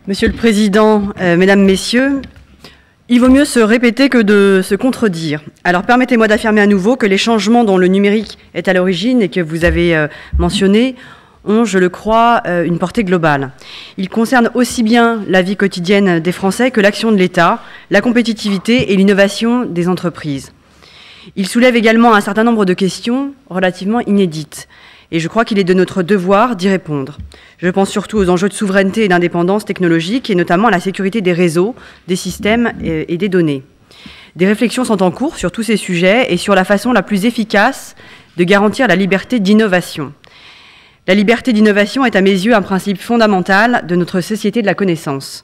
Monsieur le Président, Mesdames, Messieurs, il vaut mieux se répéter que de se contredire. Alors permettez-moi d'affirmer à nouveau que les changements dont le numérique est à l'origine et que vous avez mentionnés ont, je le crois, une portée globale. Ils concernent aussi bien la vie quotidienne des Français que l'action de l'État, la compétitivité et l'innovation des entreprises. Ils soulèvent également un certain nombre de questions relativement inédites. Et je crois qu'il est de notre devoir d'y répondre. Je pense surtout aux enjeux de souveraineté et d'indépendance technologique, et notamment à la sécurité des réseaux, des systèmes et des données. Des réflexions sont en cours sur tous ces sujets et sur la façon la plus efficace de garantir la liberté d'innovation. La liberté d'innovation est à mes yeux un principe fondamental de notre société de la connaissance.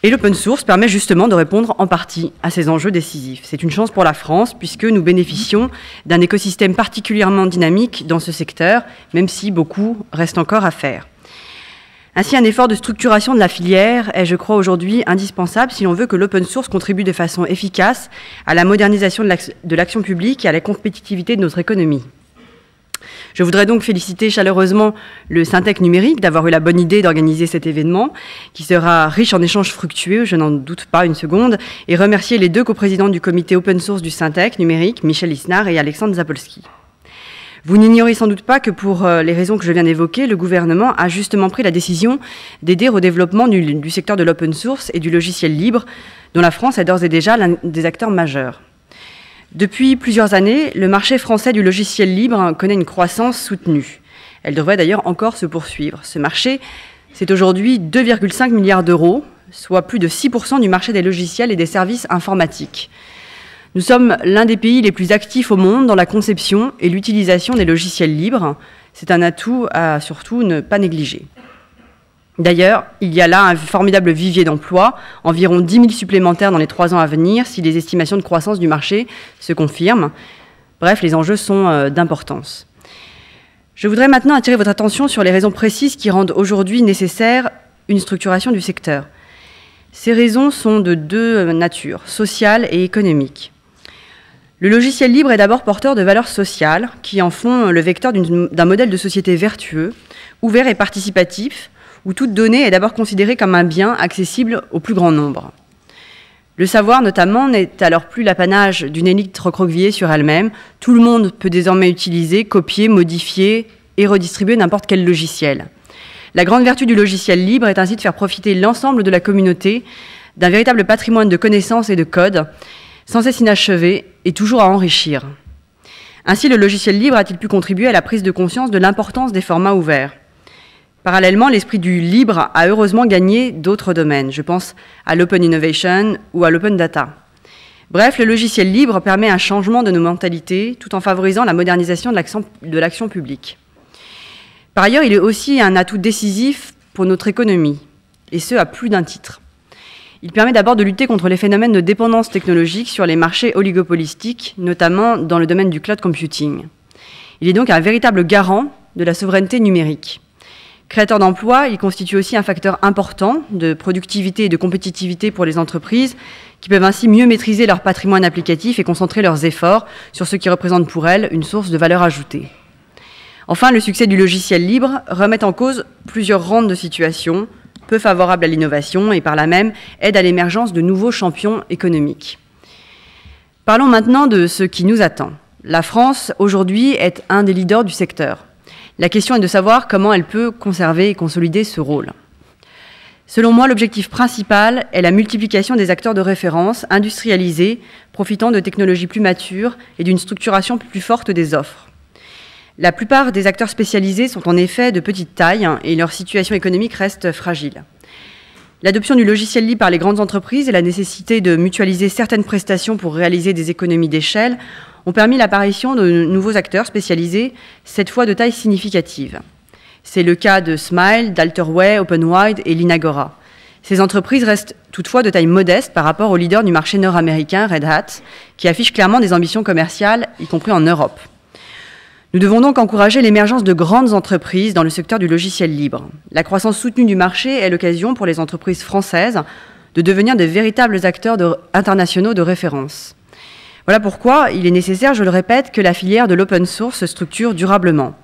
Et l'open source permet justement de répondre en partie à ces enjeux décisifs. C'est une chance pour la France puisque nous bénéficions d'un écosystème particulièrement dynamique dans ce secteur, même si beaucoup reste encore à faire. Ainsi, un effort de structuration de la filière est, je crois, aujourd'hui indispensable si l'on veut que l'open source contribue de façon efficace à la modernisation de l'action publique et à la compétitivité de notre économie. Je voudrais donc féliciter chaleureusement le Syntec numérique d'avoir eu la bonne idée d'organiser cet événement, qui sera riche en échanges fructueux, je n'en doute pas une seconde, et remercier les deux coprésidents du comité open source du Syntec numérique, Michel Isnard et Alexandre Zapolski. Vous n'ignorez sans doute pas que pour les raisons que je viens d'évoquer, le gouvernement a justement pris la décision d'aider au développement du secteur de l'open source et du logiciel libre, dont la France est d'ores et déjà l'un des acteurs majeurs. Depuis plusieurs années, le marché français du logiciel libre connaît une croissance soutenue. Elle devrait d'ailleurs encore se poursuivre. Ce marché, c'est aujourd'hui 2,5 milliards d'euros, soit plus de 6% du marché des logiciels et des services informatiques. Nous sommes l'un des pays les plus actifs au monde dans la conception et l'utilisation des logiciels libres. C'est un atout à surtout ne pas négliger. D'ailleurs, il y a là un formidable vivier d'emplois, environ 10 000 supplémentaires dans les 3 ans à venir, si les estimations de croissance du marché se confirment. Bref, les enjeux sont d'importance. Je voudrais maintenant attirer votre attention sur les raisons précises qui rendent aujourd'hui nécessaire une structuration du secteur. Ces raisons sont de deux natures, sociale et économique. Le logiciel libre est d'abord porteur de valeurs sociales qui en font le vecteur d'un modèle de société vertueux, ouvert et participatif, où toute donnée est d'abord considérée comme un bien accessible au plus grand nombre. Le savoir, notamment, n'est alors plus l'apanage d'une élite recroquevillée sur elle-même. Tout le monde peut désormais utiliser, copier, modifier et redistribuer n'importe quel logiciel. La grande vertu du logiciel libre est ainsi de faire profiter l'ensemble de la communauté d'un véritable patrimoine de connaissances et de codes, sans cesse inachevé et toujours à enrichir. Ainsi, le logiciel libre a-t-il pu contribuer à la prise de conscience de l'importance des formats ouverts. Parallèlement, l'esprit du libre a heureusement gagné d'autres domaines. Je pense à l'open innovation ou à l'open data. Bref, le logiciel libre permet un changement de nos mentalités tout en favorisant la modernisation de l'action publique. Par ailleurs, il est aussi un atout décisif pour notre économie, et ce à plus d'un titre. Il permet d'abord de lutter contre les phénomènes de dépendance technologique sur les marchés oligopolistiques, notamment dans le domaine du cloud computing. Il est donc un véritable garant de la souveraineté numérique. Créateur d'emplois, il constitue aussi un facteur important de productivité et de compétitivité pour les entreprises qui peuvent ainsi mieux maîtriser leur patrimoine applicatif et concentrer leurs efforts sur ce qui représente pour elles une source de valeur ajoutée. Enfin, le succès du logiciel libre remet en cause plusieurs rentes de situation peu favorables à l'innovation et par là même aide à l'émergence de nouveaux champions économiques. Parlons maintenant de ce qui nous attend. La France, aujourd'hui, est un des leaders du secteur. La question est de savoir comment elle peut conserver et consolider ce rôle. Selon moi, l'objectif principal est la multiplication des acteurs de référence industrialisés, profitant de technologies plus matures et d'une structuration plus forte des offres. La plupart des acteurs spécialisés sont en effet de petite taille et leur situation économique reste fragile. L'adoption du logiciel libre par les grandes entreprises et la nécessité de mutualiser certaines prestations pour réaliser des économies d'échelle ont permis l'apparition de nouveaux acteurs spécialisés, cette fois de taille significative. C'est le cas de Smile, d'Alterway, OpenWide et Linagora. Ces entreprises restent toutefois de taille modeste par rapport aux leaders du marché nord-américain, Red Hat, qui affichent clairement des ambitions commerciales, y compris en Europe. Nous devons donc encourager l'émergence de grandes entreprises dans le secteur du logiciel libre. La croissance soutenue du marché est l'occasion pour les entreprises françaises de devenir de véritables acteurs internationaux de référence. Voilà pourquoi il est nécessaire, je le répète, que la filière de l'open source se structure durablement.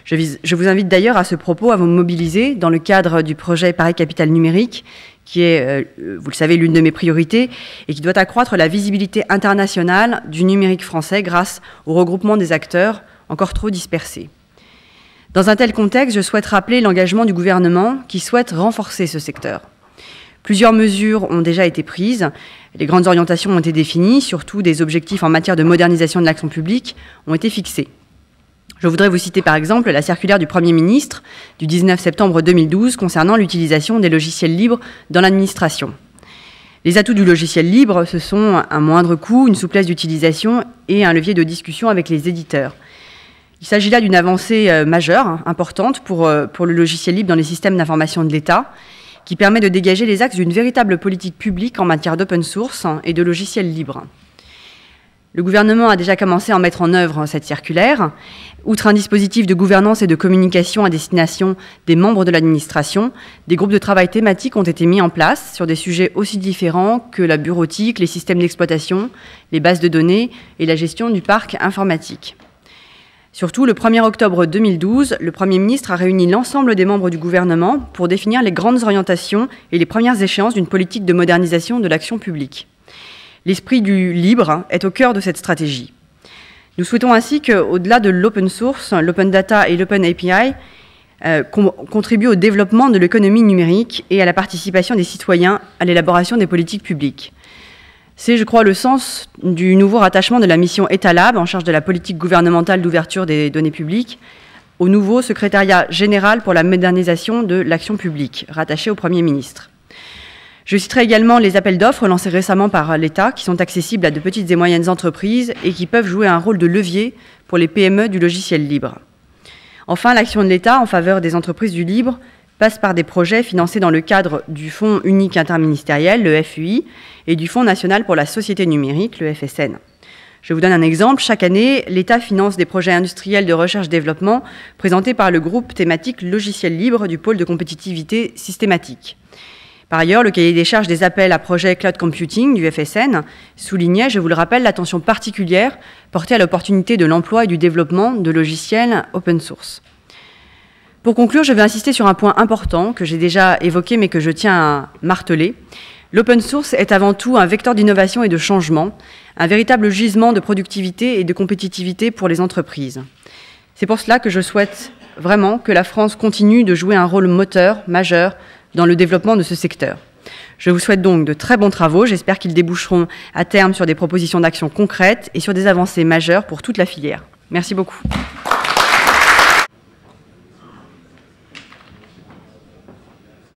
Je vous invite d'ailleurs à ce propos à vous mobiliser dans le cadre du projet Paris Capitale Numérique, qui est, vous le savez, l'une de mes priorités et qui doit accroître la visibilité internationale du numérique français grâce au regroupement des acteurs encore trop dispersés. Dans un tel contexte, je souhaite rappeler l'engagement du gouvernement qui souhaite renforcer ce secteur. Plusieurs mesures ont déjà été prises, les grandes orientations ont été définies, surtout des objectifs en matière de modernisation de l'action publique ont été fixés. Je voudrais vous citer par exemple la circulaire du Premier ministre du 19 septembre 2012 concernant l'utilisation des logiciels libres dans l'administration. Les atouts du logiciel libre, ce sont un moindre coût, une souplesse d'utilisation et un levier de discussion avec les éditeurs. Il s'agit là d'une avancée majeure, importante pour le logiciel libre dans les systèmes d'information de l'État, qui permet de dégager les axes d'une véritable politique publique en matière d'open source et de logiciels libres. Le gouvernement a déjà commencé à mettre en œuvre cette circulaire. Outre un dispositif de gouvernance et de communication à destination des membres de l'administration, des groupes de travail thématiques ont été mis en place sur des sujets aussi différents que la bureautique, les systèmes d'exploitation, les bases de données et la gestion du parc informatique. Surtout, le 1er octobre 2012, le Premier ministre a réuni l'ensemble des membres du gouvernement pour définir les grandes orientations et les premières échéances d'une politique de modernisation de l'action publique. L'esprit du libre est au cœur de cette stratégie. Nous souhaitons ainsi qu'au-delà de l'open source, l'open data et l'open API contribuent au développement de l'économie numérique et à la participation des citoyens à l'élaboration des politiques publiques. C'est, je crois, le sens du nouveau rattachement de la mission Etalab, en charge de la politique gouvernementale d'ouverture des données publiques, au nouveau secrétariat général pour la modernisation de l'action publique, rattaché au Premier ministre. Je citerai également les appels d'offres lancés récemment par l'État, qui sont accessibles à de petites et moyennes entreprises et qui peuvent jouer un rôle de levier pour les PME du logiciel libre. Enfin, l'action de l'État en faveur des entreprises du libre passe par des projets financés dans le cadre du Fonds unique interministériel, le FUI, et du Fonds national pour la société numérique, le FSN. Je vous donne un exemple. Chaque année, l'État finance des projets industriels de recherche-développement présentés par le groupe thématique logiciel libre du pôle de compétitivité systématique. Par ailleurs, le cahier des charges des appels à projets cloud computing du FSN soulignait, je vous le rappelle, l'attention particulière portée à l'opportunité de l'emploi et du développement de logiciels open source. Pour conclure, je vais insister sur un point important que j'ai déjà évoqué mais que je tiens à marteler. L'open source est avant tout un vecteur d'innovation et de changement, un véritable gisement de productivité et de compétitivité pour les entreprises. C'est pour cela que je souhaite vraiment que la France continue de jouer un rôle moteur majeur dans le développement de ce secteur. Je vous souhaite donc de très bons travaux. J'espère qu'ils déboucheront à terme sur des propositions d'action concrètes et sur des avancées majeures pour toute la filière. Merci beaucoup.